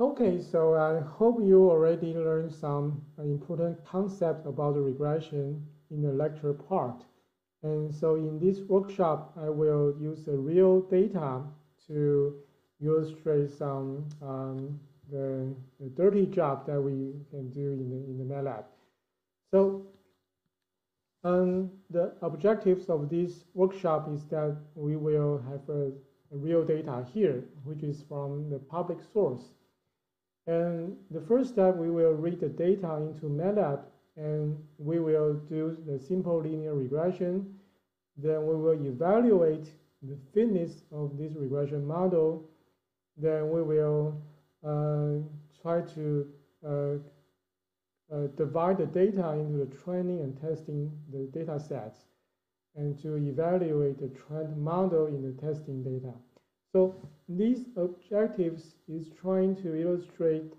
Okay, so I hope you already learned some important concepts about the regression in the lecture part. And so in this workshop, I will use the real data to illustrate some the dirty job that we can do in the MATLAB. So the objectives of this workshop is that we will have a real data here, which is from the public source. And the first step, we will read the data into MATLAB, and we will do the simple linear regression. Then we will evaluate the fitness of this regression model. Then we will try to divide the data into the training and testing the data sets, and to evaluate the trend model in the testing data. So these objectives is trying to illustrate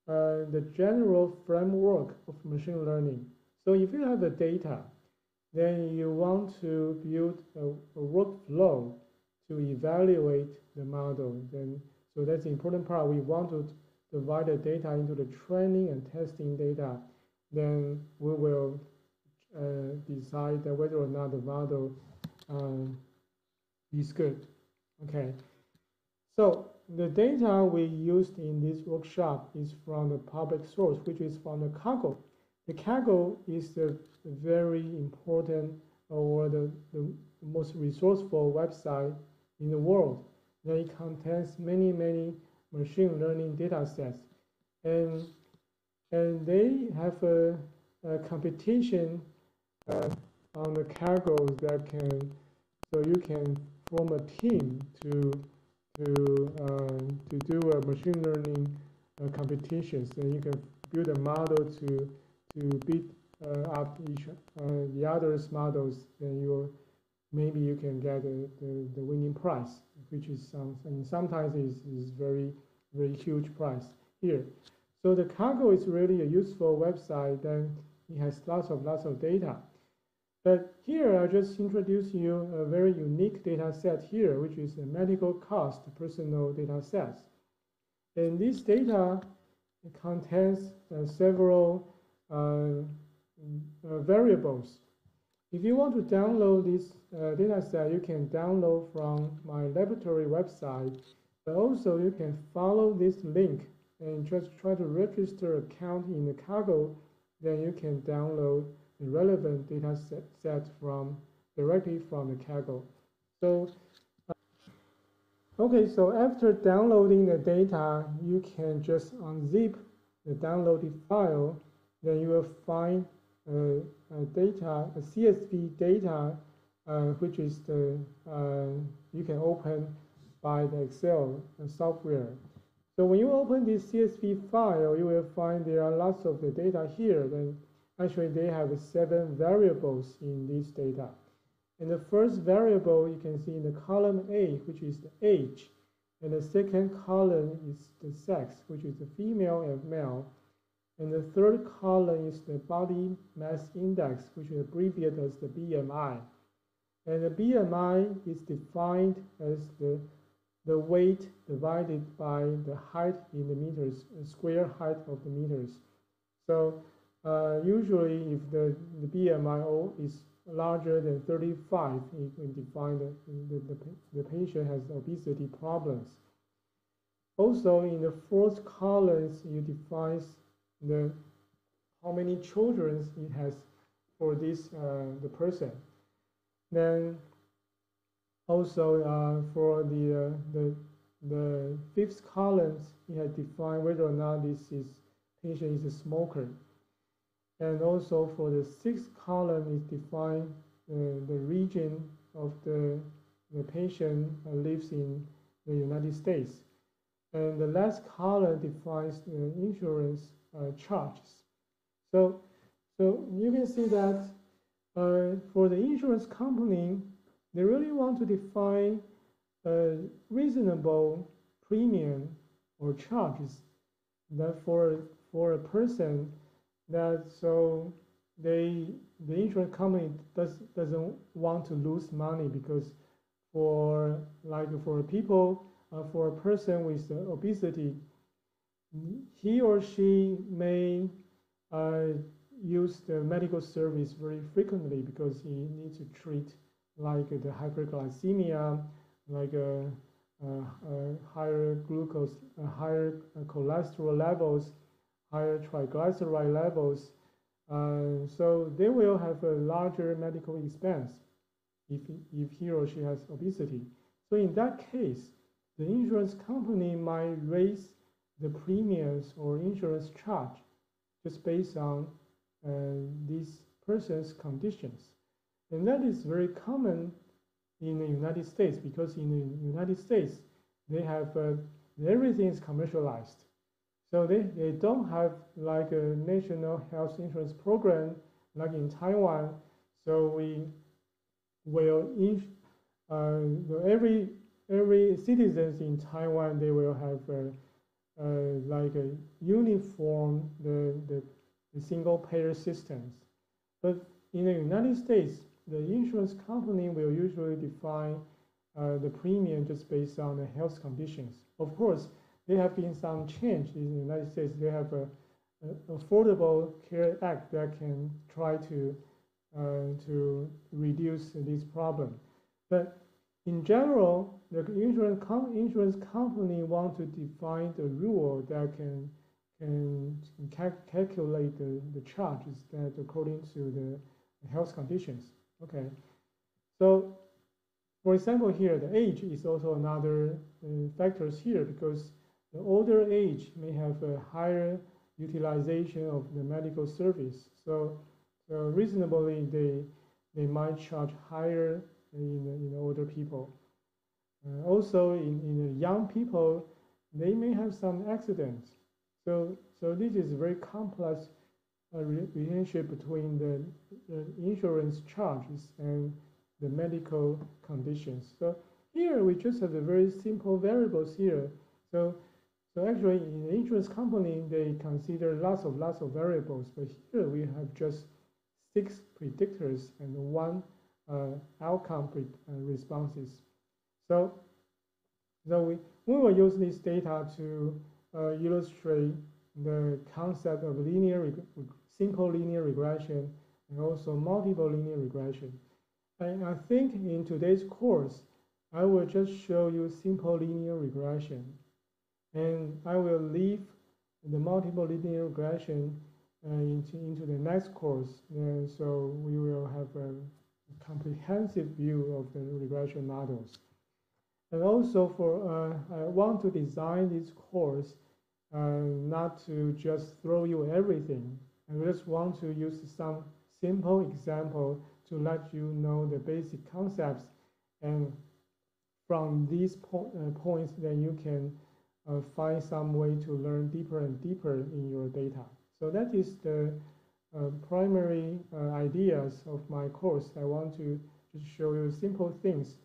the general framework of machine learning. So if you have the data, then you want to build a workflow to evaluate the model. So that's the important part. We want to divide the data into the training and testing data. Then we will decide whether or not the model is good. Okay. So the data we used in this workshop is from the public source, which is from the Kaggle. The Kaggle is the very important or the most resourceful website in the world. It contains many machine learning data sets, and they have a competition on the Kaggle that so you can form a team to do a machine learning competitions, and you can build a model to beat up the others models. Then maybe you can get the winning prize, which is sometimes is very huge prize here. So the Kaggle is really a useful website. Then it has lots of data. But here I just introduce you a very unique data set here, which is a medical cost personal data sets. And this data contains several variables. If you want to download this data set, you can download from my laboratory website, but also you can follow this link and just try to register an account in the Kaggle. Then you can download the relevant data set directly from the Kaggle. So, okay, so after downloading the data, you can just unzip the downloaded file. Then you will find a CSV data, which is you can open by the Excel software. So when you open this CSV file, you will find there are lots of the data here. Then actually they have 7 variables in this data. And the first variable you can see in the column A, which is the age. And the second column is the sex, which is the female and male. And the third column is the body mass index, which is abbreviated as the BMI. And the BMI is defined as the weight divided by the height in the meters, square height of the meters. So usually if the BMI is larger than 35, it can define the patient has obesity problems. Also in the fourth column, you define how many children it has for this the person. Then also for the fifth column, it has defined whether or not this patient is a smoker. And also for the sixth column, it defines the region of the patient lives in the United States. And the last column defines the insurance charges. So you can see that for the insurance company, they really want to define a reasonable premium or charges that for a person, that so the insurance company doesn't want to lose money, because for people for a person with obesity, he or she may use the medical service very frequently because he needs to treat like the hyperglycemia, like higher glucose, higher cholesterol levels, higher triglyceride levels. So they will have a larger medical expense if he or she has obesity. So in that case, the insurance company might raise the premiums or insurance charge just based on this person's conditions. And that is very common in the United States because in the United States, they have everything is commercialized. So they don't have like a national health insurance program like in Taiwan. So we will, every citizens in Taiwan, they will have like a uniform, the single payer systems. But in the United States, the insurance company will usually define the premium just based on the health conditions. Of course, there have been some change in the United States. They have an Affordable Care Act that can try to reduce this problem. But in general, the insurance company want to define the rule that can calculate the charges that according to the health conditions. Okay, so for example here, the age is also another factors here because the older age may have a higher utilization of the medical service. So reasonably, they might charge higher in older people. Also, in the young people, they may have some accidents. So this is a very complex relationship between the insurance charges and the medical conditions. So here we just have the very simple variables here. So actually in the insurance company, they consider lots of variables, but here we have just 6 predictors and 1 outcome responses. So we will use this data to illustrate the concept of simple linear regression and also multiple linear regression. And I think in today's course, I will just show you simple linear regression. And I will leave the multiple linear regression into the next course. So we will have a comprehensive view of the regression models. And also I want to design this course not to just throw you everything. I just want to use some simple example to let you know the basic concepts. And from these points, then you can find some way to learn deeper and deeper in your data. So that is the primary ideas of my course. I want to just show you simple things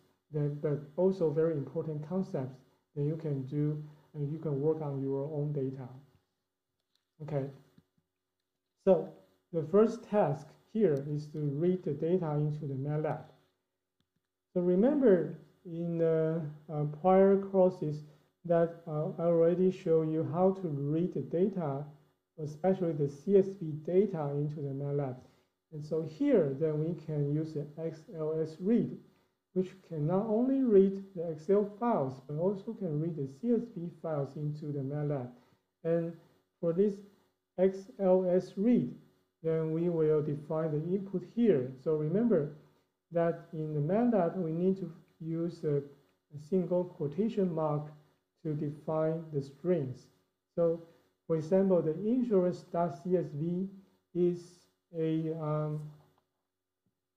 but also very important concepts that you can do and you can work on your own data. Okay. So the first task here is to read the data into the MATLAB. So remember in the prior courses that I already showed you how to read the data, especially the CSV data into the MATLAB. And so here, then we can use the XLS read, which can not only read the Excel files, but also can read the CSV files into the MATLAB. And for this XLS read, then we will define the input here. So remember that in the MATLAB, we need to use a single quotation mark to define the strings. So for example, the insurance.csv is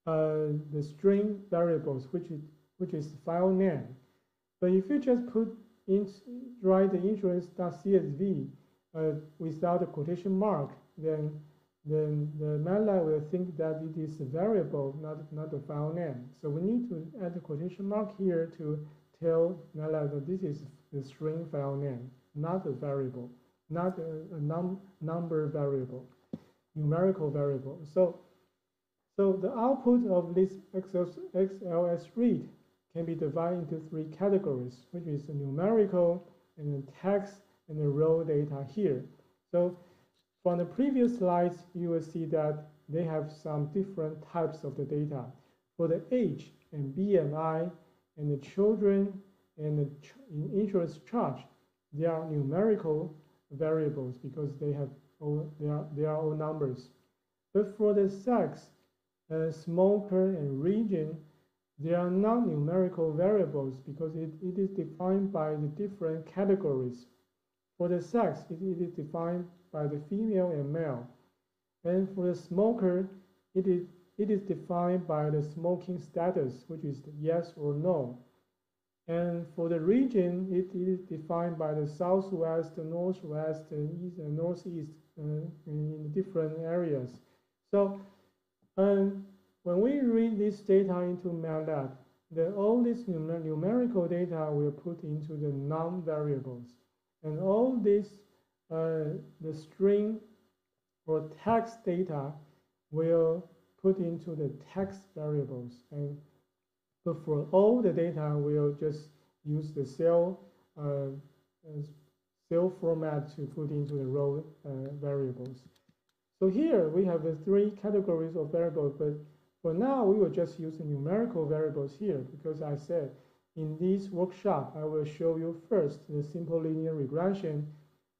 the string variables, which is file name. But if you just write the insurance.csv without a quotation mark, then the MATLAB will think that it is a variable, not a file name. So we need to add a quotation mark here to tell MATLAB that this is the string file name, not a variable, not a number variable, numerical variable. So the output of this XLS read can be divided into 3 categories, which is the numerical and the text and the row data here. So from the previous slides, you will see that they have some different types of the data. For the age and BMI and the children and the insurance charge, they are numerical variables because they are all numbers. But for the sex, smoker, and region, they are non-numerical variables because it is defined by the different categories. For the sex, it is defined by the female and male. And for the smoker, it is defined by the smoking status, which is yes or no. And for the region, it is defined by the southwest, the northwest, and east and northeast in different areas. So when we read this data into MATLAB, all this numerical data will put into the non-variables. And all this, the string or text data will put into the text variables. But for all the data, we'll just use the cell format to put into the row variables. So here we have the three categories of variables, but for now we will just use the numerical variables here because I said in this workshop I will show you first the simple linear regression,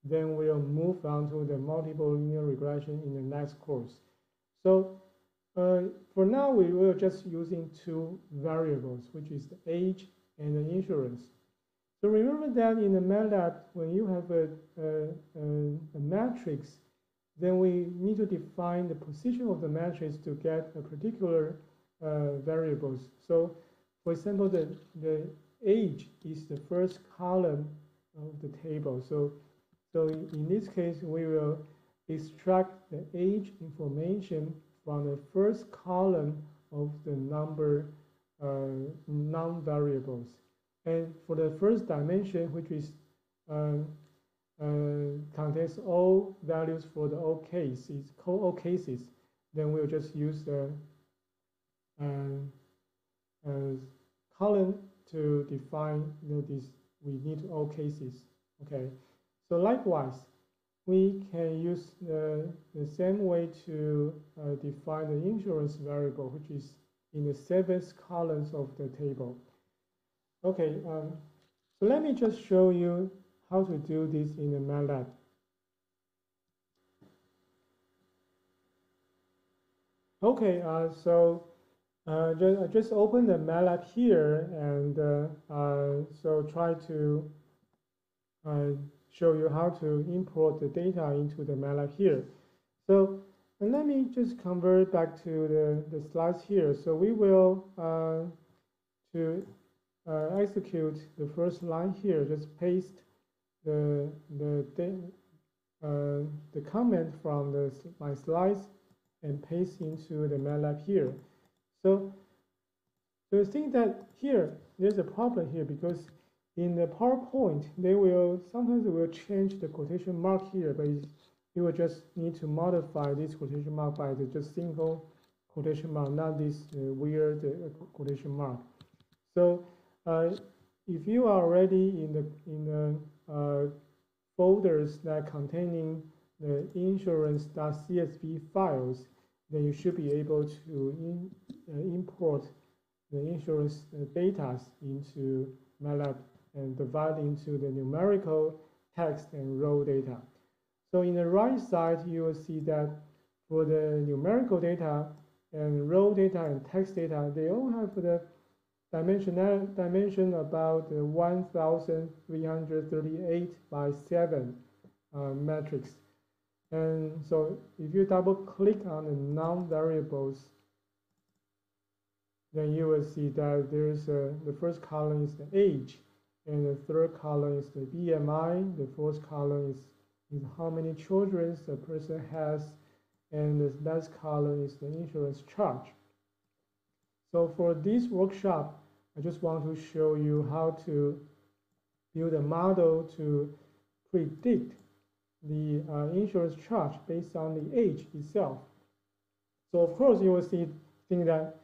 then we'll move on to the multiple linear regression in the next course. So for now, we will just using two variables, which is the age and the insurance. So remember that in the MATLAB, when you have a matrix, then we need to define the position of the matrix to get a particular variables. So, for example, the age is the first column of the table. So in this case, we will extract the age information from the first column of the number non-variables. And for the first dimension, which is contains all values for the all cases, then we'll just use the column to define this. We need all cases. Okay. So likewise, we can use the same way to define the insurance variable, which is in the 7th columns of the table. Okay, so let me just show you how to do this in the MATLAB. Okay, so I just open the MATLAB here and so try to show you how to import the data into the MATLAB here. So let me just convert back to the slides here. So we will execute the first line here. Just paste the comment from my slides and paste into the MATLAB here. So the thing that here there's a problem here because in the PowerPoint, sometimes they will change the quotation mark here, but you will just need to modify this quotation mark by the just single quotation mark, not this weird quotation mark. So if you are already in the folders that containing the insurance.csv files, then you should be able to import the insurance data into MATLAB and divide into the numerical, text, and row data. So in the right side, you will see that for the numerical data and row data and text data, they all have the dimension about 1,338 by 7 matrix. And so if you double click on the non-variables, then you will see that there's the first column is the age, and the third column is the BMI, the fourth column is how many children the person has, and the last column is the insurance charge. So for this workshop, I just want to show you how to build a model to predict the insurance charge based on the age itself. So of course you will think that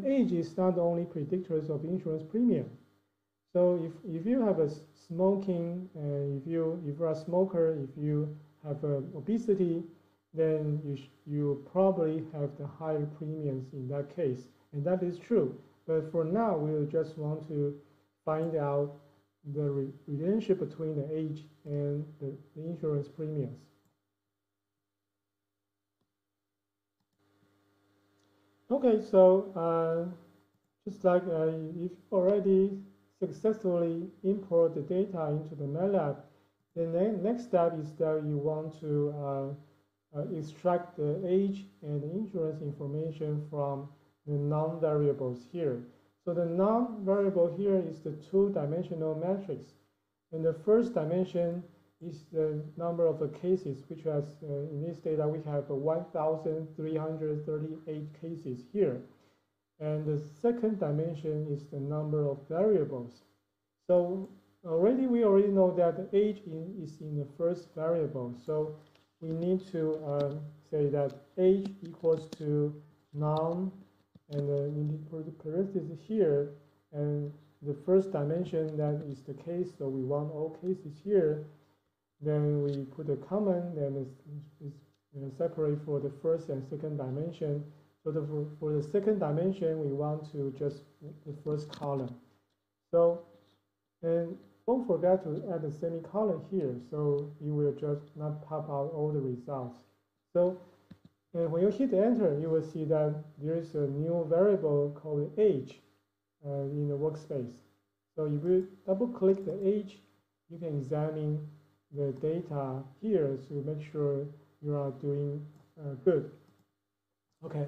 age is not the only predictors of insurance premium. So if you have a smoking, if you are a smoker, if you have obesity, then you probably have the higher premiums in that case, and that is true. But for now, we'll just want to find out the relationship between the age and the insurance premiums. Okay, so just like if you already successfully import the data into the MATLAB, the next step is that you want to extract the age and the insurance information from the non-variables here. So the non-variable here is the two-dimensional matrix. And the first dimension is the number of the cases, which has, in this data, we have 1,338 cases here. And the second dimension is the number of variables. So we already know that the age is in the first variable. So we need to say that age equals to noun, and we need to put the parentheses here, and the first dimension, that is the case, so we want all cases here. Then we put a comment, then it's separate for the first and second dimension. So for the second dimension, we want to just the first column. So, and don't forget to add a semicolon here, so you will just not pop out all the results. So, and when you hit enter, you will see that there is a new variable called age in the workspace. So if you double click the age, you can examine the data here to make sure you are doing good. Okay,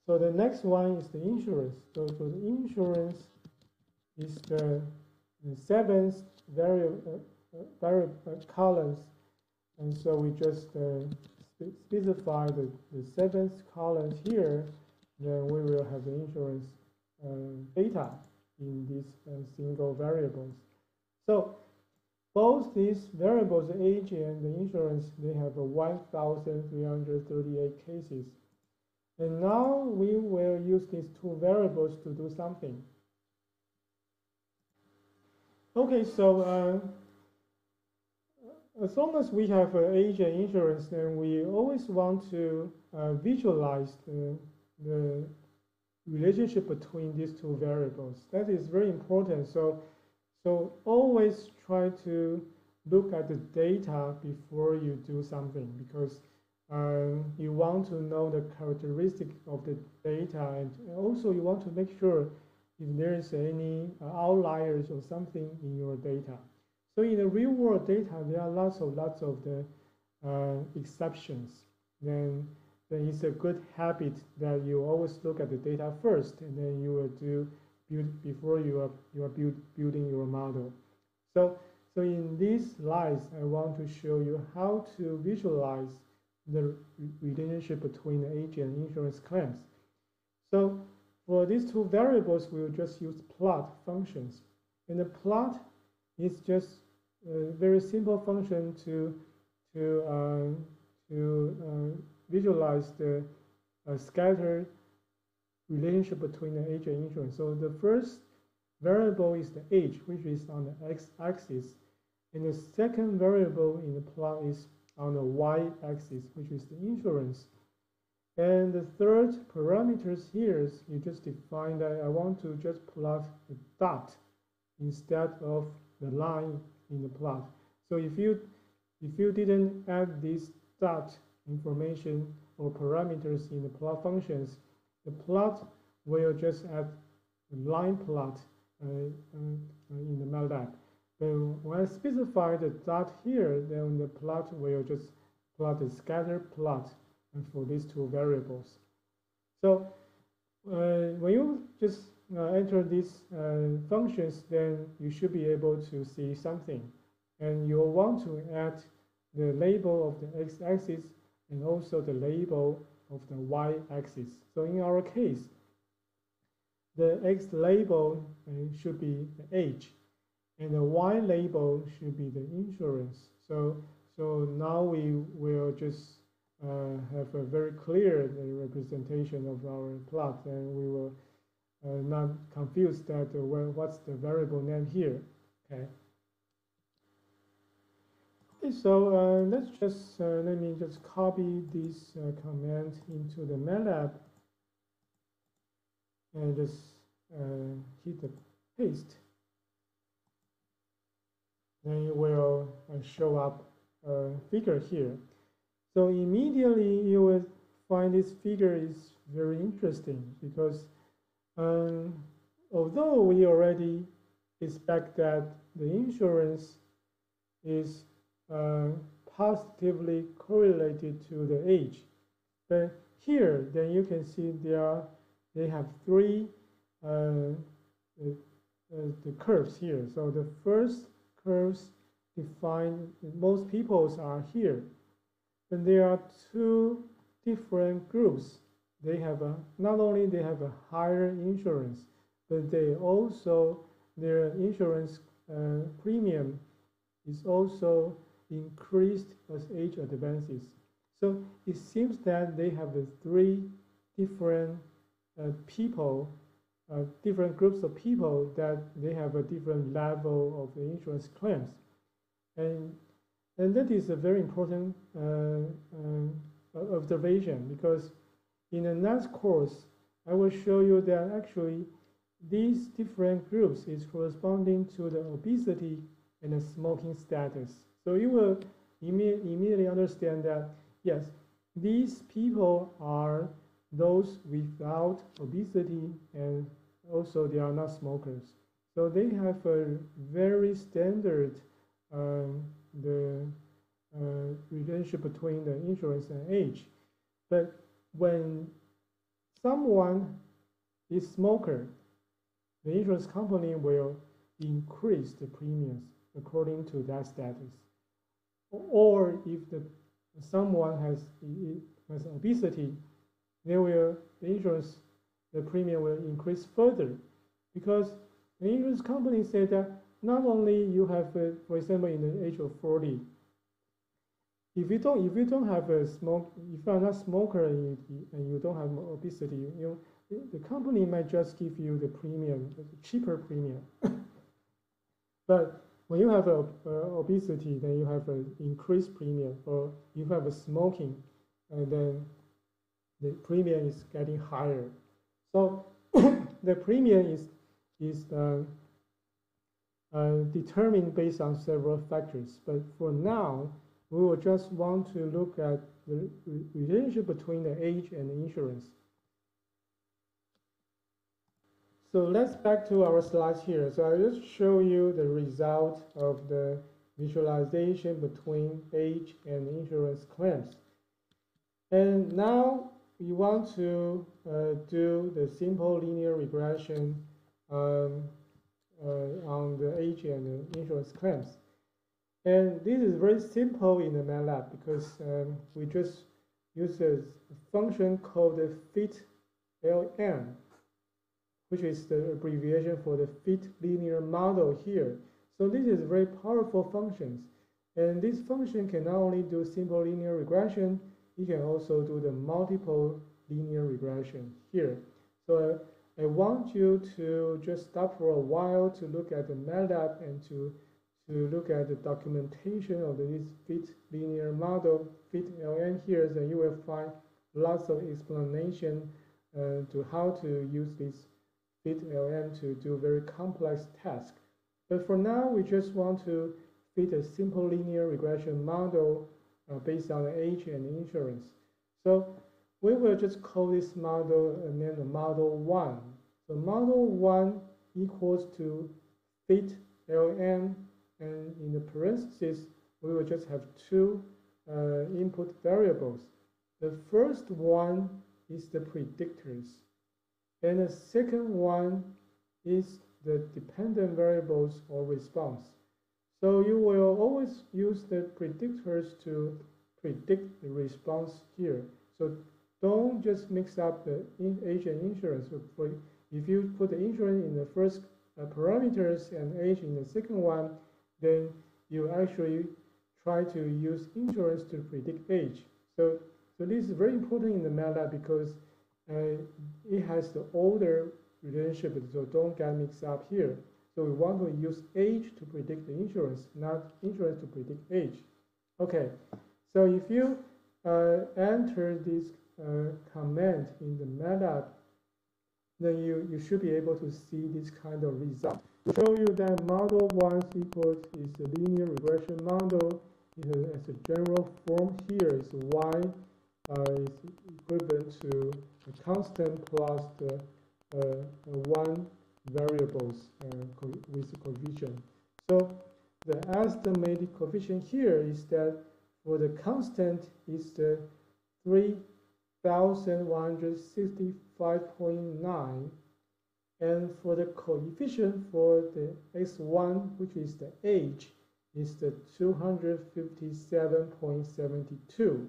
so the next one is the insurance. So for the insurance is the seventh variable columns, and so we just specify the seventh column here. Then we will have the insurance data in these single variables. So both these variables, the age and the insurance, they have 1,338 cases. And now we will use these two variables to do something. Okay, so as long as we have age and insurance, then we always want to visualize the relationship between these two variables. That is very important. So always try to look at the data before you do something, because you want to know the characteristic of the data, and also you want to make sure if there is any outliers or something in your data. So in the real world data, there are lots of the exceptions. Then it's a good habit that you always look at the data first, and then you will before you are building your model. So in these slides, I want to show you how to visualize the relationship between the age and insurance claims. So for these two variables, we'll just use plot functions. And the plot is just a very simple function to visualize the scattered relationship between the age and insurance. So the first variable is the age, which is on the x-axis, and the second variable in the plot is on the y-axis, which is the insurance. And the third parameters here is you just define that I want to just plot the dot instead of the line in the plot. So if you didn't add this dot information or parameters in the plot functions, the plot will just add a line plot in the MATLAB. Then when I specify the dot here, then the plot will just plot a scatter plot for these two variables. So when you just enter these functions, then you should be able to see something. And you'll want to add the label of the x-axis and also the label of the y-axis. So in our case, the x label should be the age, and the y label should be the insurance. So now we will just have a very clear representation of our plot, and we will not confused that well, what's the variable name here. Okay. Okay, so let's just let me just copy this command into the MATLAB and just hit the paste. Then it will show up a figure here. So immediately you will find this figure is very interesting because although we already expect that the insurance is positively correlated to the age, but here then you can see they have three the curves here. So the first curves define most peoples are here. And there are two different groups. They have not only they have a higher insurance, but they also their insurance premium is also increased as age advances. So it seems that they have three different people, different groups of people that they have a different level of insurance claims, and that is a very important observation, because in the next course I will show you that actually these different groups is corresponding to the obesity and the smoking status. So you will immediately understand that yes, these people are those without obesity, and also they are not smokers. So they have a very standard the relationship between the insurance and age. But when someone is smoker, the insurance company will increase the premiums according to that status. Or if someone has obesity, the premium will increase further, because the insurance company said that not only you have, for example, in the age of 40, if you don't have a smoke, if you are not smoker and you don't have obesity, the company might just give you the premium, cheaper premium. But when you have obesity, then you have an increased premium, or if you have a smoking, and then the premium is getting higher. So the premium is determined based on several factors. But for now, we will just want to look at the relationship between the age and the insurance. So let's back to our slides here. So I'll just show you the result of the visualization between age and insurance claims. And now we want to do the simple linear regression on the age and the insurance claims. And this is very simple in the MATLAB, because we just use a function called the fit-ln, which is the abbreviation for the fit linear model here. So this is very powerful functions. And this function can not only do simple linear regression, it can also do the multiple linear regression here. So I want you to just stop for a while to look at the MATLAB and to look at the documentation of this fit linear model, fit-ln here, then you will find lots of explanation to how to use this fit-ln to do very complex tasks. But for now, we just want to fit a simple linear regression model based on the age and insurance. So we will just call this model and then the model 1. So model 1 equals to fit-ln, and in the parentheses, we will just have two input variables. The first one is the predictors, and the second one is the dependent variables or response. So you will always use the predictors to predict the response here. So don't just mix up the age and insurance. If you put the insurance in the first parameters and age in the second one, then you actually try to use insurance to predict age. So this is very important in the MATLAB, because it has the order relationship, so don't get mixed up here. So we want to use age to predict the insurance, not insurance to predict age. Okay, so if you enter this command in the MATLAB, then you should be able to see this kind of result. Show you that model 1 equals is a linear regression model. As a general form here is y is equivalent to a constant plus the one variables with the coefficient. So the estimated coefficient here is that for the constant is the 3165.9, and for the coefficient for the x1, which is the age, is the 257.72.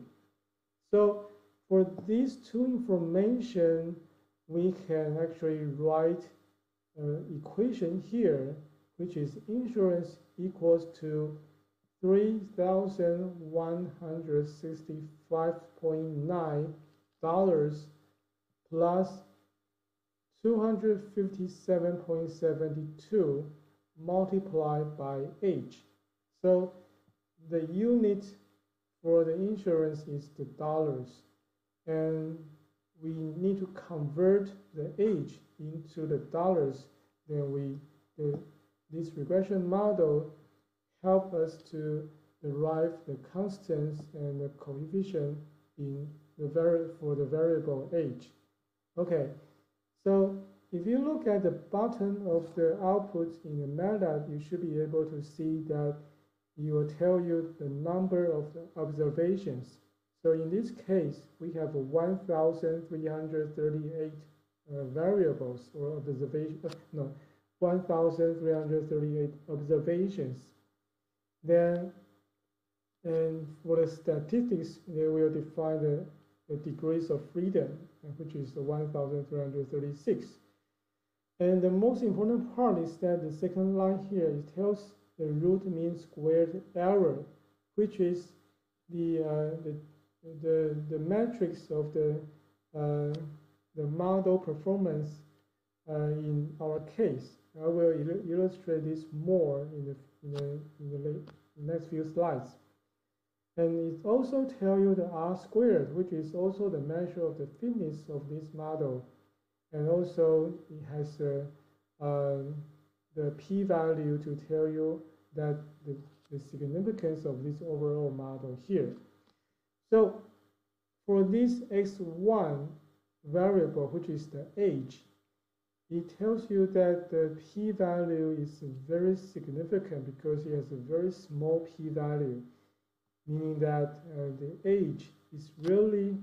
So for these two information, we can actually write equation here, which is insurance equals to $3,165.9 plus 257.72 multiplied by age. So the unit for the insurance is the dollars, and we need to convert the age into the dollars. Then this regression model help us to derive the constants and the coefficient in for the variable age. Okay, so if you look at the bottom of the output in the MATLAB, you should be able to see that it will tell you the number of the observations. So in this case, we have 1,338 variables or observations. No, 1,338 observations. Then, and for the statistics, they will define the degrees of freedom, which is the 1,336. And the most important part is that the second line here, it tells the root mean squared error, which is the metrics of the model performance in our case. I will illustrate this more in the next few slides. And it also tells you the R-squared, which is also the measure of the fitness of this model. And also it has the p-value to tell you that the significance of this overall model here. So for this x1 variable, which is the age, it tells you that the p-value is very significant because it has a very small p-value, meaning that the age is really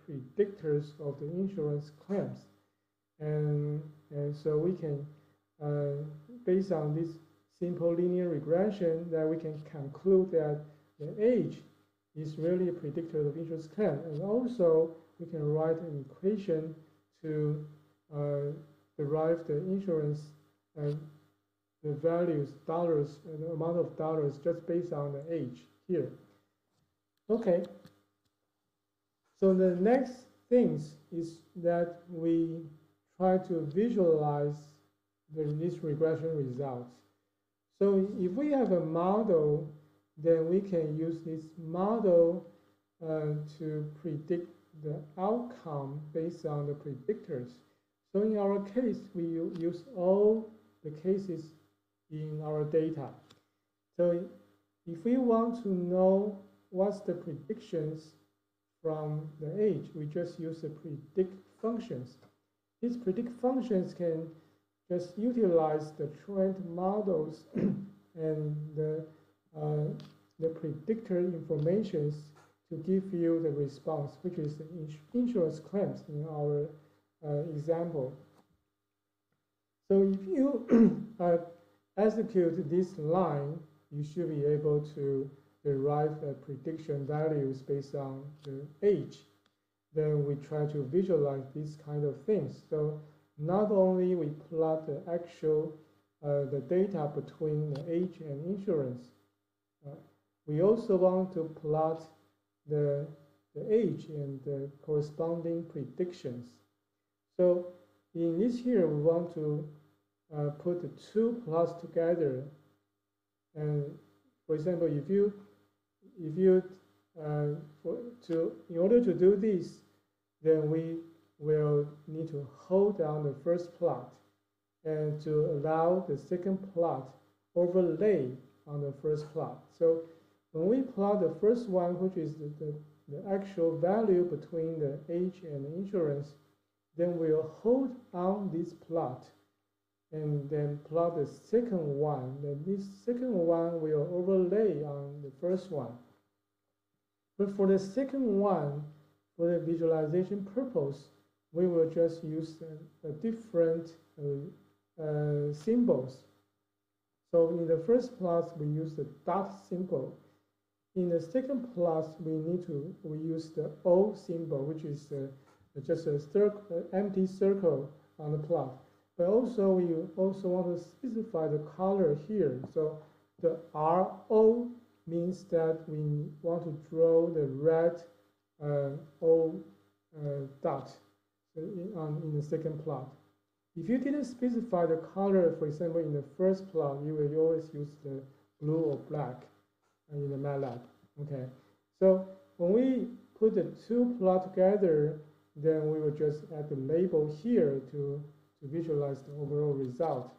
predictors of the insurance claims. And so we can, based on this simple linear regression, that we can conclude that the age is really a predictor of insurance claim. And also, we can write an equation to derive the insurance and the values, dollars, and the amount of dollars just based on the age here. Okay. So the next things is that we try to visualize these regression results. So if we have a model, then we can use this model to predict the outcome based on the predictors. So in our case, we use all the cases in our data. So if we want to know what's the predictions from the age, we just use the predict functions. These predict functions can just utilize the trend models and the predictor informations to give you the response, which is the insurance claims in our example. So if you execute this line, you should be able to derive prediction values based on the age. Then we try to visualize these kind of things. So not only we plot the actual the data between the age and insurance, we also want to plot the age and the corresponding predictions. So in this here, we want to put the two plots together. And for example, in order to do this, then we will need to hold down the first plot and to allow the second plot overlay on the first plot. So when we plot the first one, which is the actual value between the age and the insurance, then we'll hold on this plot and then plot the second one. Then this second one will overlay on the first one. But for the second one, for the visualization purpose, we will just use different symbols. So in the first plot, we use the dot symbol. In the second plot, we use the O symbol, which is just a empty circle on the plot. But also we also want to specify the color here. So the RO means that we want to draw the red O dot in the second plot. If you didn't specify the color, for example, in the first plot, you will always use the blue or black in the MATLAB. Okay, so when we put the two plots together, then we will just add the label here to visualize the overall result.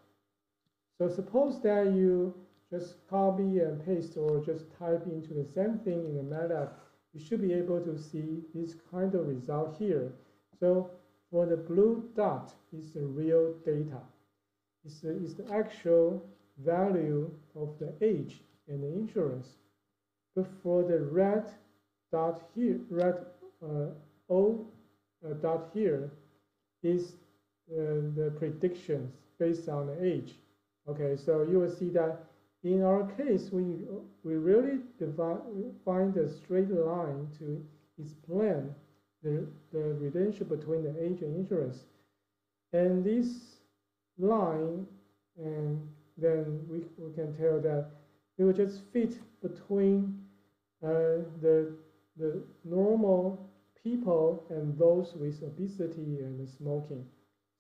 So suppose that you just copy and paste or just type into the same thing in the MATLAB, you should be able to see this kind of result here. So for the blue dot is the real data. It's the actual value of the age and the insurance. But for the red dot here, red O dot here is the predictions based on the age. Okay, so you will see that in our case, we really find a straight line to explain the relationship between the age and insurance. And this line, and then we can tell that it will just fit between the normal people and those with obesity and smoking.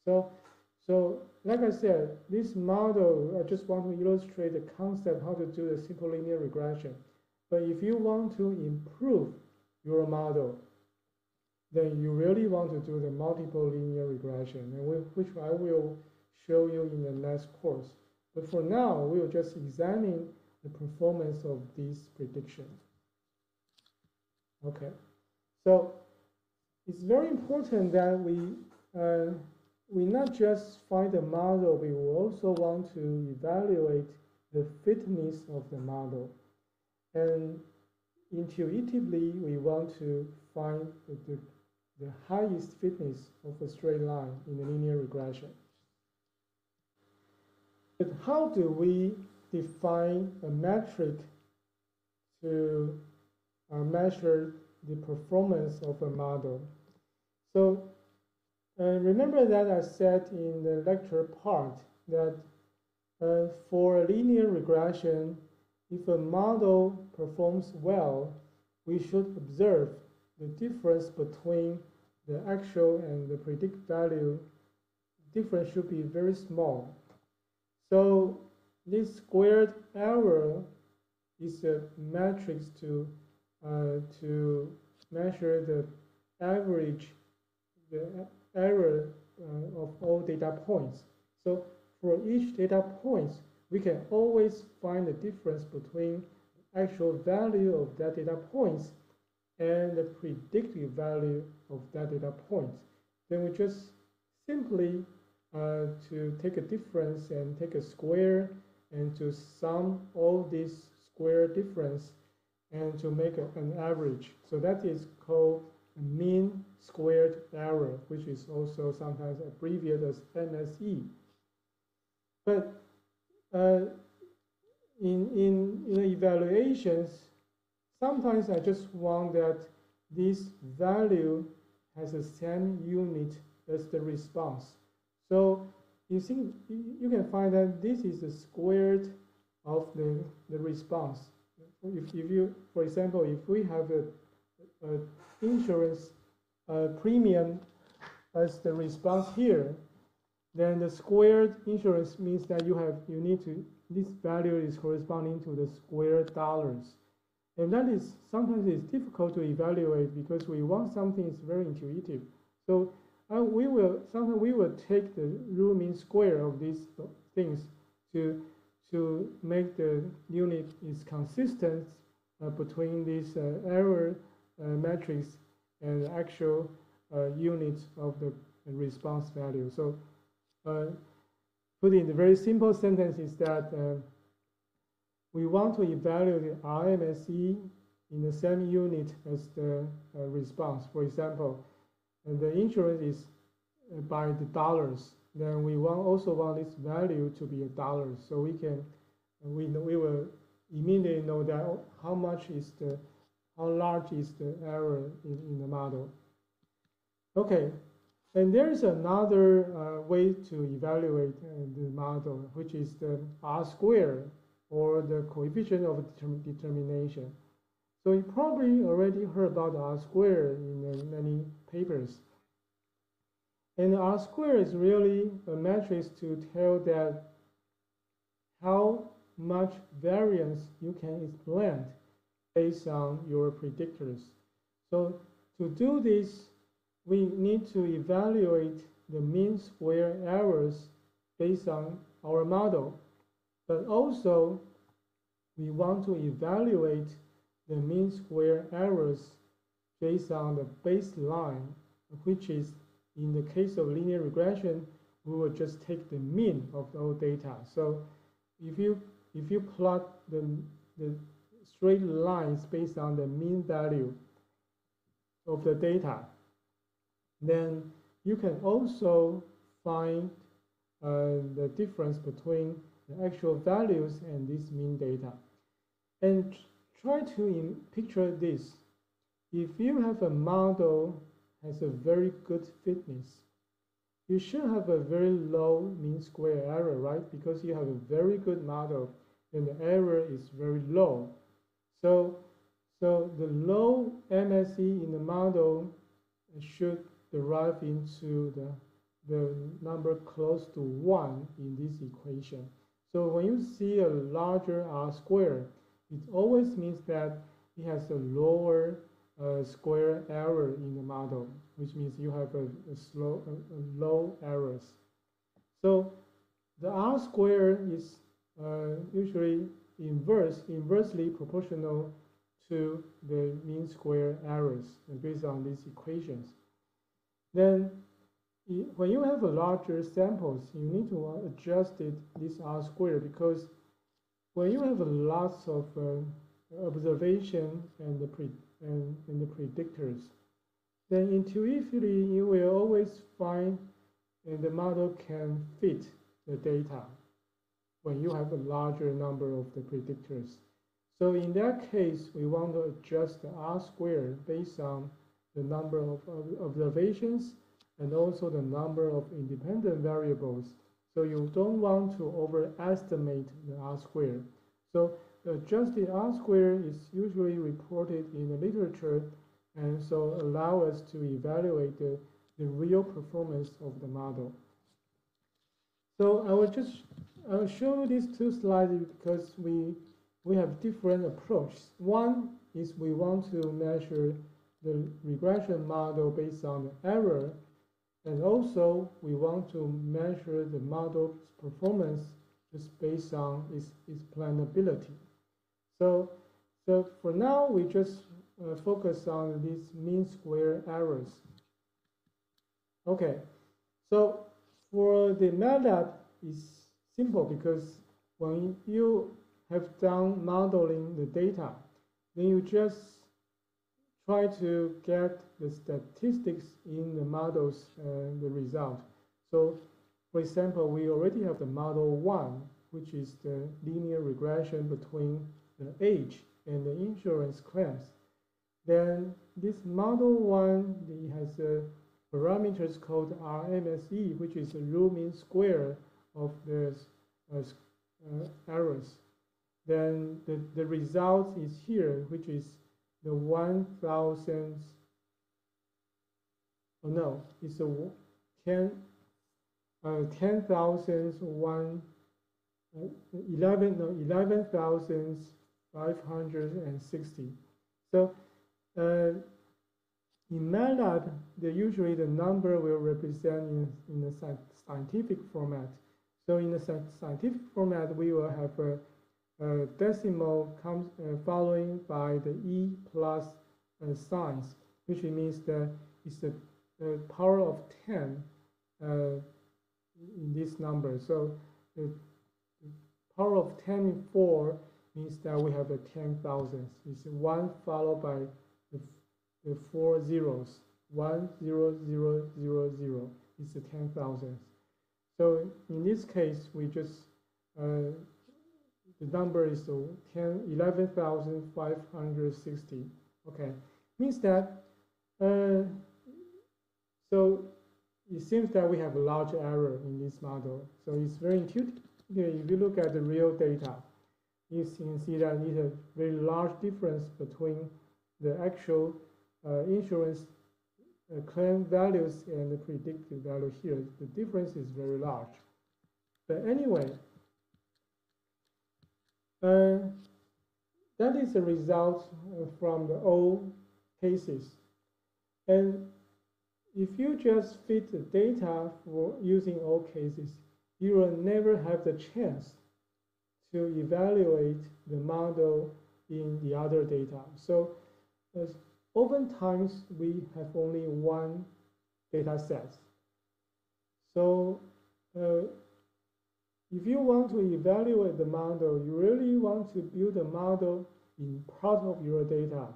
So like I said, this model, I just want to illustrate the concept how to do the simple linear regression. But if you want to improve your model, then you really want to do the multiple linear regression, and which I will show you in the next course. But for now, we will just examine the performance of these predictions. Okay, so it's very important that we not just find the model, we will also want to evaluate the fitness of the model. And intuitively, we want to find the highest fitness of a straight line in the linear regression. But how do we define a metric to measure the performance of a model? So remember that I said in the lecture part that for a linear regression, if a model performs well, we should observe the difference between the actual and the predict value. Difference should be very small. So this squared error is a matrix to measure the average, the error of all data points. So for each data point, we can always find the difference between the actual value of that data point and the predicted value of that data point. Then we just simply to take a difference and take a square and to sum all these square difference and to make an average. So that is called a mean squared error, which is also sometimes abbreviated as MSE. But in evaluations, sometimes I just want that this value has the same unit as the response. So you see, you can find that this is the squared of the response. If you, for example, if we have a insurance premium as the response here, Then the squared insurance means that you need to, this value is corresponding to the square dollars. And that is sometimes it's difficult to evaluate because we want something that's very intuitive. So sometimes we will take the root mean square of these things to make the unit is consistent between this error matrix and the actual units of the response value. So put in the very simple sentence is that we want to evaluate the RMSE in the same unit as the response. For example, the insurance is by the dollars. Then we also want this value to be a dollar, so we will immediately know that how large is the error in the model. Okay, and there is another way to evaluate the model, which is the R-square, or the coefficient of determination. So you probably already heard about R-square in many papers. And R-square is really a matrix to tell that how much variance you can implement based on your predictors. So to do this, we need to evaluate the mean square errors based on our model. But also, we want to evaluate the mean square errors based on the baseline, which is, in the case of linear regression, we will just take the mean of all data. So if you plot the straight lines based on the mean value of the data, then you can also find the difference between the actual values and this mean data. And try to picture this. If you have a model has a very good fitness, you should have a very low mean square error, right? Because you have a very good model and the error is very low. So the low MSE in the model should derive into the number close to 1 in this equation. So when you see a larger R-square, it always means that it has a lower square error in the model, which means you have a low errors. So the R-square is usually inversely proportional to the mean square errors based on these equations. Then when you have a larger samples, you need to adjust this R-square, because when you have lots of observation and the predictors, then intuitively you will always find the model can fit the data when you have a larger number of the predictors. So in that case, we want to adjust the R-square based on the number of observations and also the number of independent variables. So you don't want to overestimate the R-square. So the adjusted R-square is usually reported in the literature, and so allow us to evaluate the real performance of the model. So I will show you these two slides because we have different approaches. One is we want to measure the regression model based on the error, and also we want to measure the model's performance just based on its explainability. So for now, we just focus on these mean square errors. Okay, so for the MATLAB, it's simple because when you have done modeling the data, then you just try to get the statistics in the models and the result. So for example, we already have the model 1, which is the linear regression between the age and the insurance claims. Then this model 1, it has parameters called RMSE, which is the root mean square of the errors. Then the result is here, which is the 1,000. Oh no, it's a 10. 11,560. So in MATLAB, usually the number will represent in the scientific format. So in the scientific format, we will have a decimal following by the e plus signs, which means that it's the power of 10 in this number. So the power of 10 in 4 means that we have a 10,000. It's 1 followed by the 4 zeros. 1, 0, 0, 0, 0 is the 10,000. So in this case, we just the number is 11,560. Okay, means that so it seems that we have a large error in this model. So it's very intuitive. If you look at the real data, you can see that it's a very large difference between the actual insurance claim values and the predicted value here. The difference is very large. But anyway, that is a result from the old cases. And if you just fit the data for using old cases, you will never have the chance to evaluate the model in the other data. So oftentimes we have only one data set. So if you want to evaluate the model, you really want to build a model in part of your data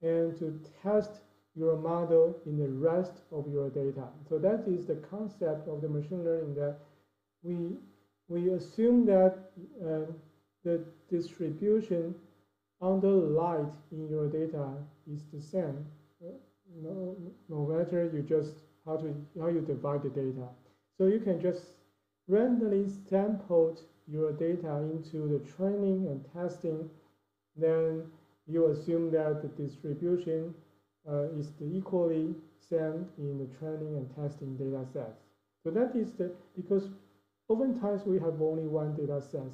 and to test your model in the rest of your data. So that is the concept of the machine learning, that we assume that the distribution under light in your data is the same, no matter you just how you divide the data. So you can just randomly sample your data into the training and testing. Then you assume that the distribution is equally same in the training and testing data sets. So that is because oftentimes we have only one data set.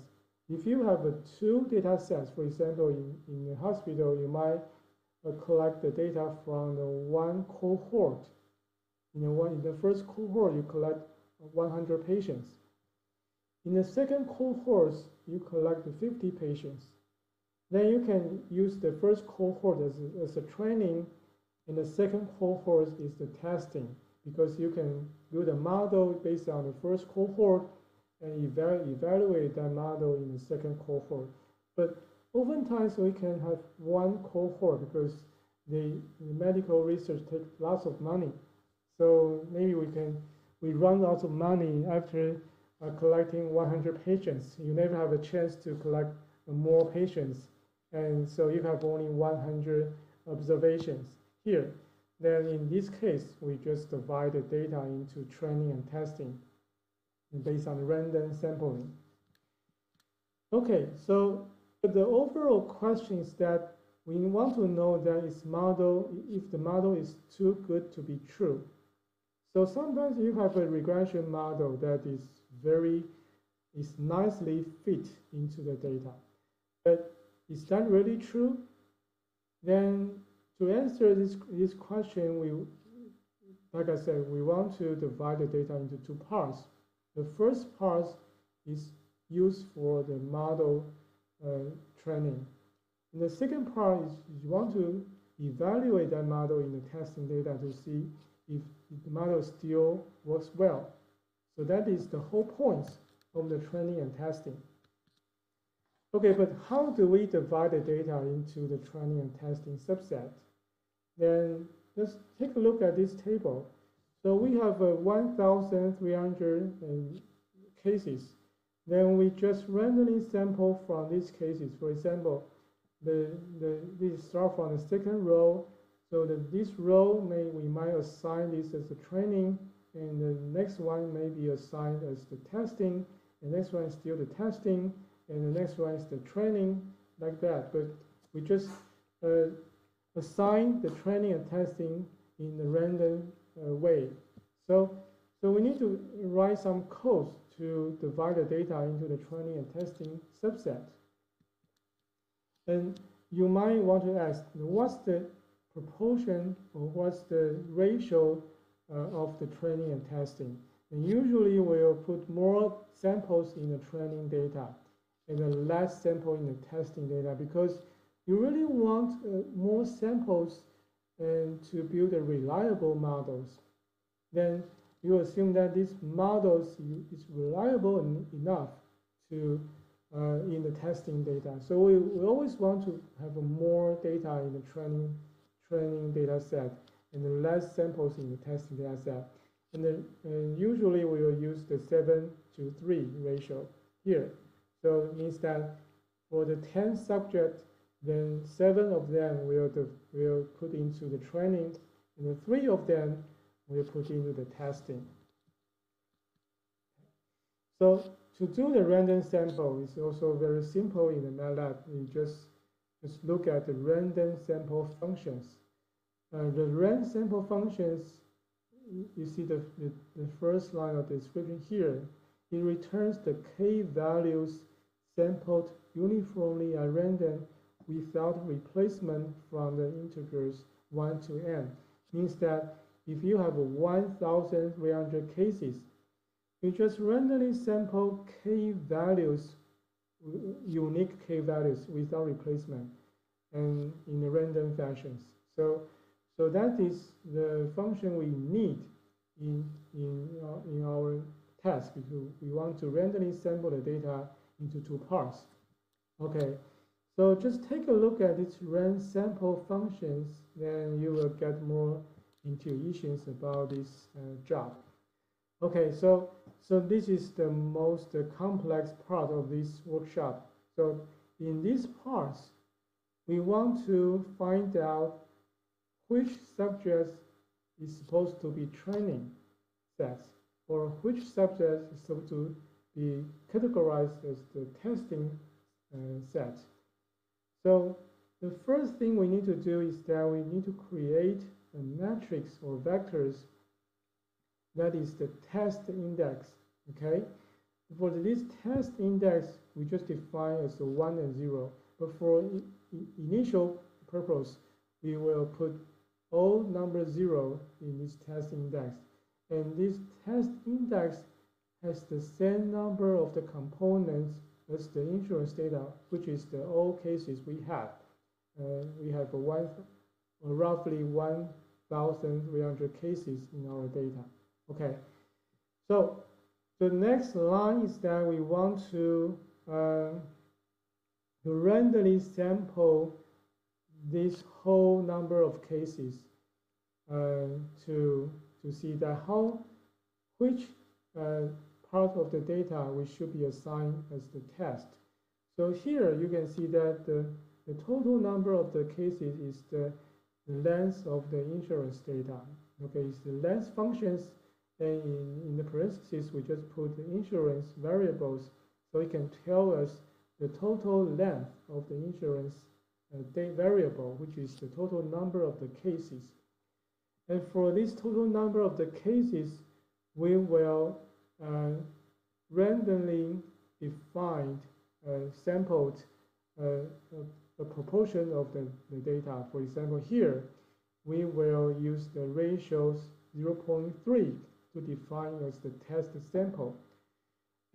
If you have two data sets, for example, in the hospital, you might collect the data from the one cohort. In the first cohort, you collect 100 patients. In the second cohort, you collect 50 patients. Then you can use the first cohort as a training, and the second cohort is the testing, because you can build a model based on the first cohort and evaluate that model in the second cohort. But oftentimes we can have one cohort because the medical research takes lots of money. So maybe we run out of money after collecting 100 patients. You never have a chance to collect more patients, and so you have only 100 observations here. Then in this case, we just divide the data into training and testing based on random sampling. Okay, so the overall question is that we want to know that if the model is too good to be true. So sometimes you have a regression model that is nicely fit into the data. But is that really true? Then to answer this question, like I said, we want to divide the data into two parts. The first part is used for the model training. And the second part is you want to evaluate that model in the testing data to see if the model still works well. So that is the whole point of the training and testing. Okay, but how do we divide the data into the training and testing subset? Then let's take a look at this table. So we have 1,300 cases. Then we just randomly sample from these cases. For example, we start from the second row. So this row we might assign this as the training, and the next one may be assigned as the testing. The next one is still the testing, and the next one is the training, like that. But we just assign the training and testing in a random way. So So we need to write some code to divide the data into the training and testing subset. And you might want to ask, what's the proportion or what's the ratio of the training and testing? And usually we'll put more samples in the training data and less sample in the testing data, because you really want more samples and to build a reliable models. Then you assume that these models is reliable enough to in the testing data. So we always want to have more data in the training data set and less samples in the testing data set. And usually we will use the 7:3 ratio here. So it means that for the 10 subjects, then 7 of them will put into the training, and the 3 of them will put into the testing. So to do the random sample is also very simple in the MATLAB. We just look at the random sample functions. The random sample functions, you see the first line of the description here. It returns the k values sampled uniformly at random without replacement from the integers 1 to n. Means that if you have 1,300 cases, you just randomly sample k values, unique k values without replacement, and in a random fashions. So that is the function we need in our task, because we want to randomly sample the data into 2 parts. Okay, so just take a look at these random sample functions, then you will get more intuitions about this job. Okay, so this is the most complex part of this workshop. So in these parts, we want to find out which subjects is supposed to be training sets, or which subjects is supposed to be categorized as the testing set. So the first thing we need to do is that we need to create a matrix or vectors that is the test index. Okay, for this test index, we just define as a 1 and 0. But for initial purpose, we will put all number 0 in this test index. And this test index has the same number of the components as the insurance data, which is the all cases we have. We have roughly 1,300 cases in our data. Okay, so the next line is that we want to randomly sample this whole number of cases to see that which part of the data we should be assigned as the test. So here you can see that the total number of the cases is the length of the insurance data. Okay, it's the length functions, and in the parentheses we just put the insurance variables, so it can tell us the total length of the insurance variable, which is the total number of the cases. And for this total number of the cases, we will randomly define sampled a proportion of the data. For example, here we will use the ratios 0.3 to define as the test sample.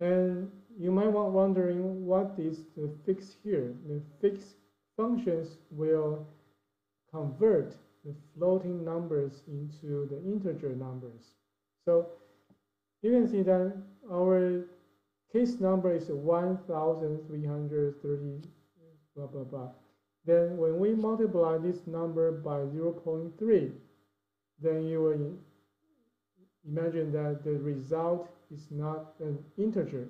And you might be wondering what is the fix here. The fix functions will convert the floating numbers into the integer numbers. So you can see that our case number is 1,330 blah blah blah. Then when we multiply this number by 0.3, then you will imagine that the result is not an integer.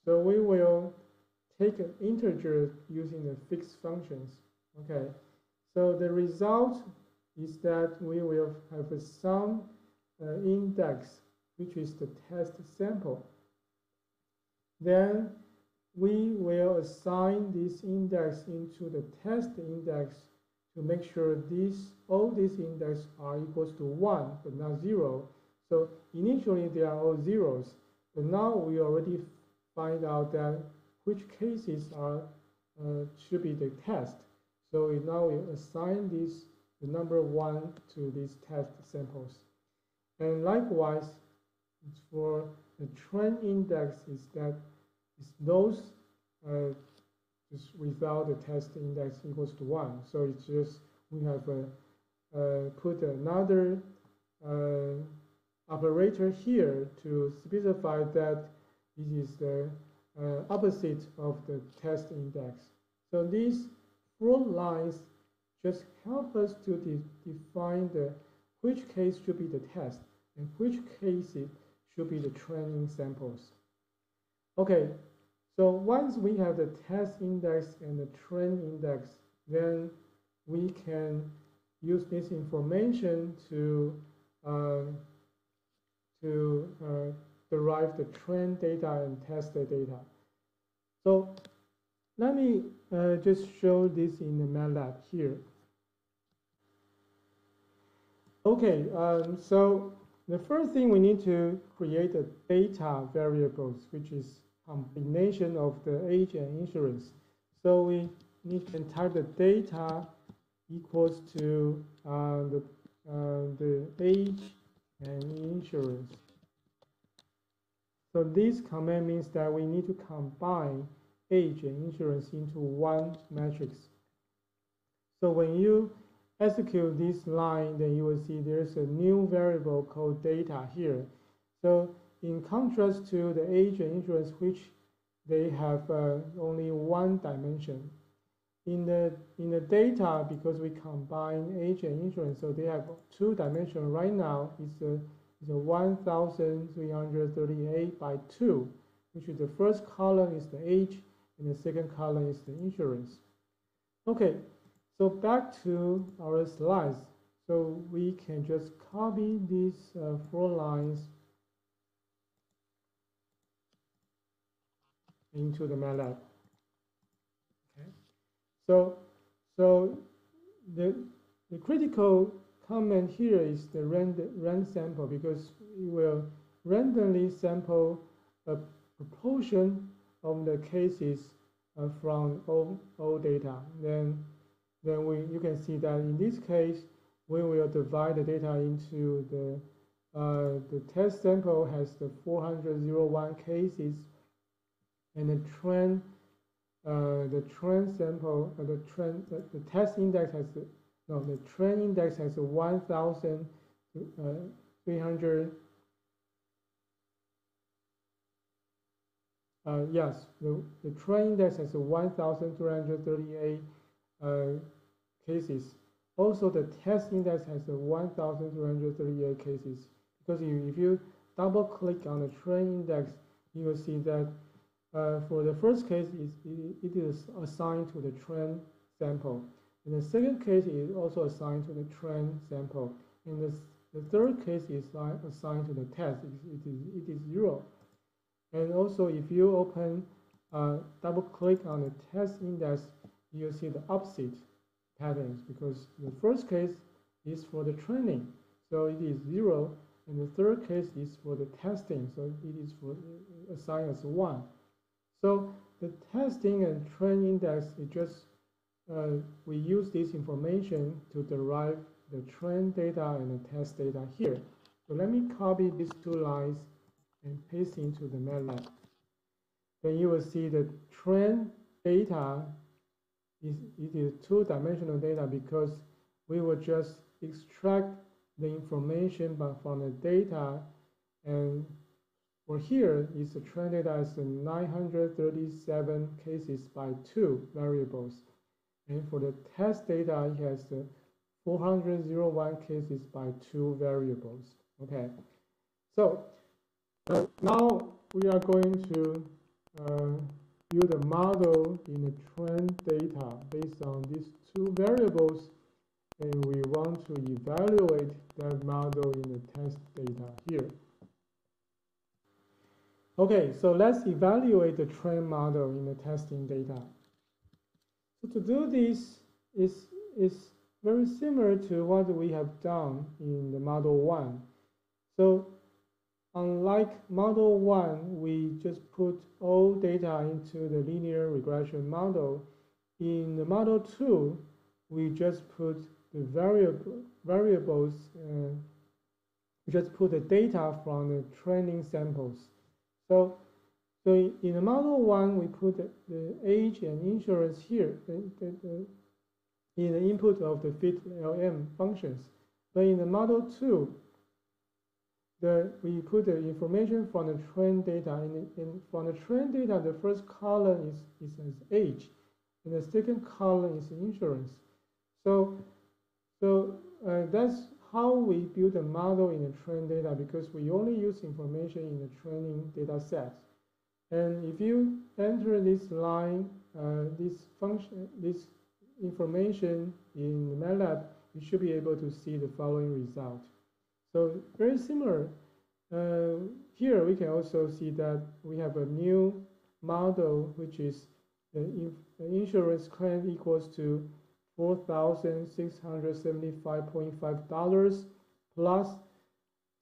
So we will take an integer using the fixed functions. Okay, so the result is that we will have some index, which is the test sample. Then we will assign this index into the test index to make sure all these index are equals to 1 but not 0. So initially they are all zeros, but now we already find out that which cases are should be the test. So now we assign the number 1 to these test samples. And likewise, for the trend index is those just without the test index equals to 1. So it's just we have put another operator here to specify that this is the opposite of the test index. So these 4 lines just help us to define which case should be the test and which cases should be the training samples. Okay, so once we have the test index and the trend index, then we can use this information to derive the trend data and test data. So let me just show this in the MATLAB here. Okay, so the first thing we need to create a data variables, which is combination of the age and insurance. So we need to type the data equals to the age and insurance. So this command means that we need to combine age and insurance into one matrix. So when you execute this line, then you will see there's a new variable called data here. So in contrast to the age and insurance, which they have only one dimension. In the data, because we combine age and insurance, so they have 2 dimensions right now. It's a 1,338 by 2, which is the first column is the age and the second column is the insurance. Okay, so back to our slides. So we can just copy these 4 lines into the MATLAB. Okay, so the critical comment here is the random sample, because we will randomly sample a proportion of the cases from all data. Then you can see that in this case we will divide the data into the test sample has the 401 cases, and the trend sample the test index has the trend index has a 1,300. Yes, the trend index has a 1,338 cases. Also, the test index has a 1,338 cases. Because if you double click on the trend index, you will see that for the first case, it is assigned to the trend sample. In the second case, it is also assigned to the trend sample. And the third case is assigned to the test. It is 0. And also, if you open, double click on the test index, you'll see the opposite patterns, because the first case is for the training, so it is 0, and the third case is for the testing, so it is assigned as 1. So the testing and trend index is just we use this information to derive the trend data and the test data here. So let me copy these 2 lines and paste into the MATLAB. Then you will see the trend data it is 2-dimensional data, because we will just extract the information from the data, and for here is the trend data is 937 cases by 2 variables, and for the test data it has 401 cases by 2 variables. Okay, so now we are going to build a model in the trend data based on these 2 variables, and we want to evaluate that model in the test data here. Okay, so let's evaluate the trend model in the testing data. So to do this is very similar to what we have done in the model 1. So unlike model 1, we just put all data into the linear regression model. In the model 2, we just put the variables, we just put the data from the training samples. So in the model 1, we put the age and insurance here in the input of the fit-LM functions. But in the model 2, we put the information from the trained data. From the trained data, the first column is age, and the second column is insurance. So that's how we build a model in the trained data, because we only use information in the training data set. And if you enter this line, this information in MATLAB, you should be able to see the following result. So very similar. Here we can also see that we have a new model, which is the insurance claim equals to $4,675.5 plus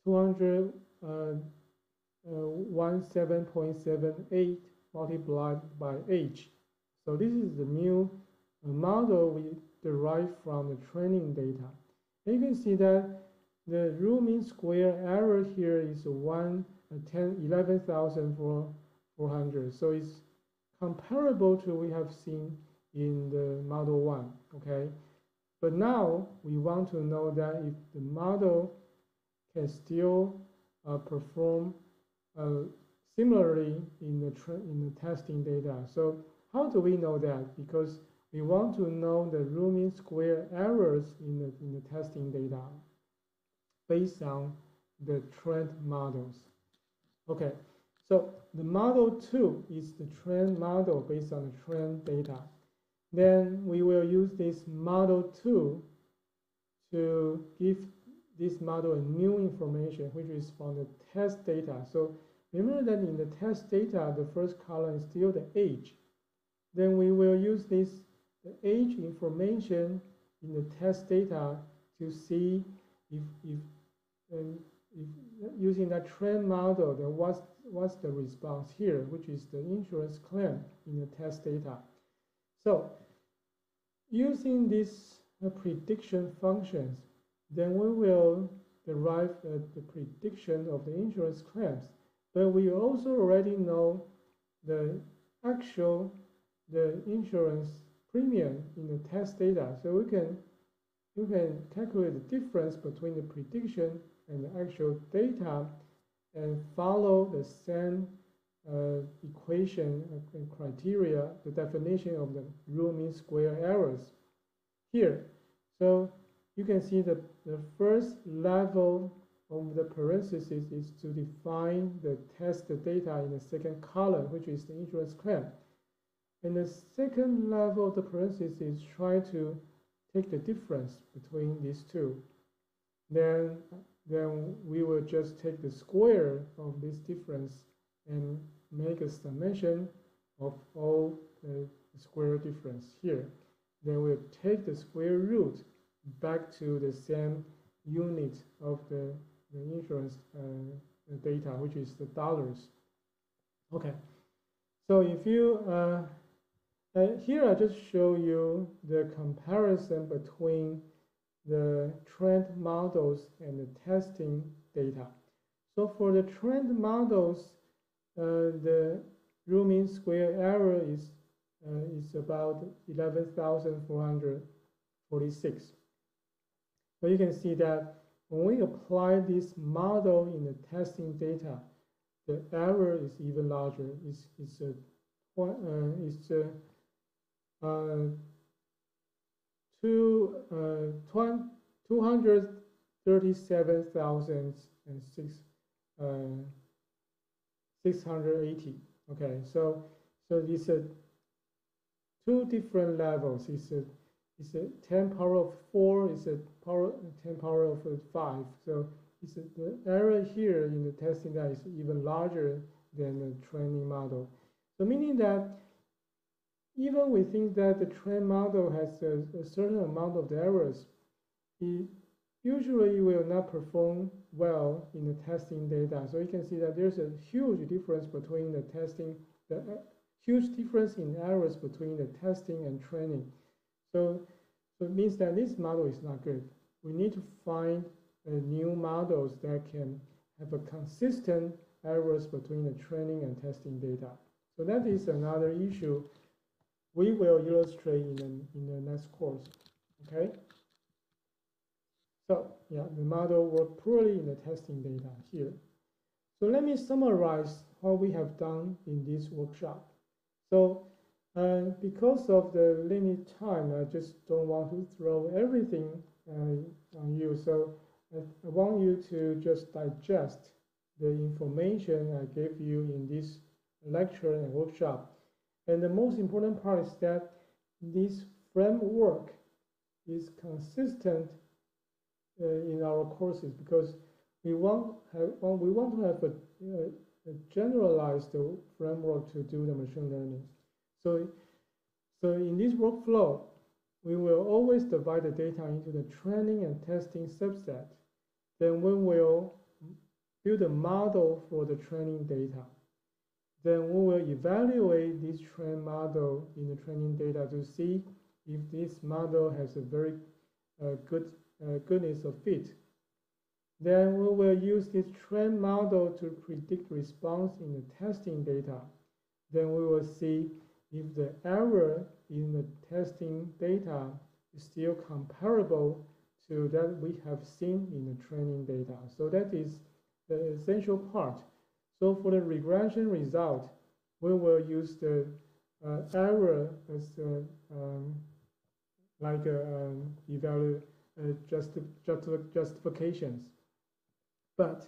217.78 multiplied by age. So this is the new model we derived from the training data. And you can see that the rule mean square error here is 11,400. So it's comparable to what we have seen in the model 1, okay? But now we want to know that if the model can still perform similarly in the testing data. So how do we know that? Because we want to know the rule mean square errors in the testing data based on the trained models. Okay, so the model 2 is the trained model based on the trained data. Then we will use this model 2 to give this model a new information, which is from the test data. So remember that in the test data, the first column is still the age. Then we will use the age information in the test data to see if using that trend model, then what's the response here, which is the insurance claim in the test data. So using these prediction functions, then we will derive the prediction of the insurance claims. But we also already know the insurance premium in the test data. So you can calculate the difference between the prediction and the actual data and follow the same equation and criteria, the definition of the rule mean square errors here. So you can see the first level of the parenthesis is to define the test data in the second column, which is the insurance claim. And the second level of the parenthesis is try to take the difference between these two. Then we will just take the square of this difference and make a summation of all the square difference here. Then we'll take the square root back to the same unit of the insurance data, which is the dollars. Okay, so if you here I just show you the comparison between the trend models and the testing data. So for the trend models, the rule mean square error is about 11,446. But you can see that when we apply this model in the testing data, the error is even larger. It's 237,680. Okay, so these are two different levels. It's a 10 power of 4. It's a 10 power of 5. So the error here in the testing data is even larger than the training model. So meaning that even we think that the trained model has a certain amount of the errors, it usually will not perform well in the testing data. So you can see that there's a huge difference between the testing, huge difference in errors between the testing and training. So it means that this model is not good. We need to find new models that can have a consistent errors between the training and testing data. So that is another issue we will illustrate in the next course. Okay. So yeah, the model worked poorly in the testing data here. So let me summarize what we have done in this workshop. So because of the limited time, I just don't want to throw everything on you. So I want you to just digest the information I gave you in this lecture and workshop. And the most important part is that this framework is consistent in our courses, because we want to have a generalized framework to do the machine learning. So in this workflow, we will always divide the data into the training and testing subset. Then we will build a model for the training data. Then we will evaluate this trained model in the training data to see if this model has a very goodness of fit. Then we will use this trained model to predict response in the testing data. Then we will see if the error in the testing data is still comparable to that we have seen in the training data. So that is the essential part. So for the regression result, we will use the error as justifications. But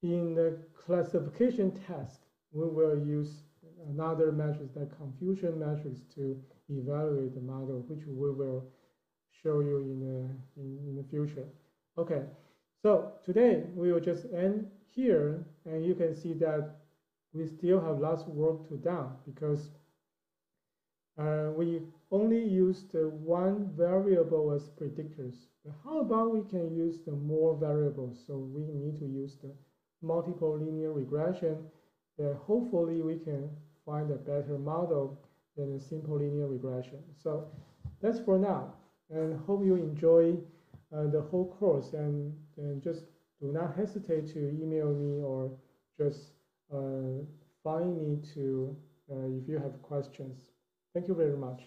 in the classification task, we will use another metric, like confusion metrics, to evaluate the model, which we will show you in the future. Okay, so today we will just end here, and you can see that we still have lots of work to do, because we only use the one variable as predictors. But how about we can use the more variables? So we need to use the multiple linear regression. That hopefully we can find a better model than a simple linear regression. So that's for now, and hope you enjoy the whole course, and just do not hesitate to email me or just find me to if you have questions. Thank you very much.